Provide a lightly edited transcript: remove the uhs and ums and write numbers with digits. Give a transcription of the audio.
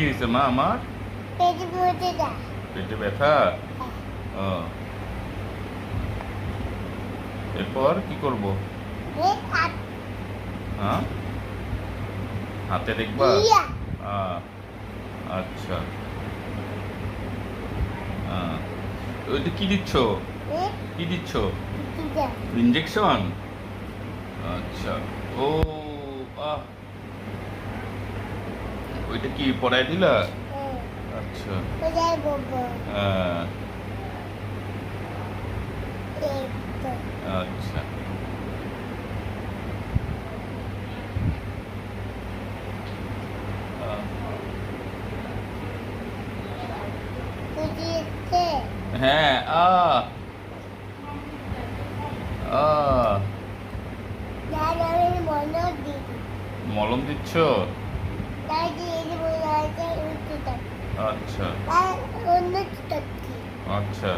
কি হয়েছে মা আমার? পেটে পড়তে দা। পেটে ব্যথা? ও, এরপর কি করব? হ্যাঁ, হাতে দেখবা? আহ, আচ্ছা। ওইটা কি দিচ্ছ? কি দিচ্ছ? ইঞ্জেকশন? আচ্ছা। ও, আহ, ওইটা কি পড়ায় দিলা? আচ্ছা। হ্যাঁ, আচ্ছা। আহ, হ্যাঁ, মলম দিচ্ছ? আচ্ছা, আচ্ছা।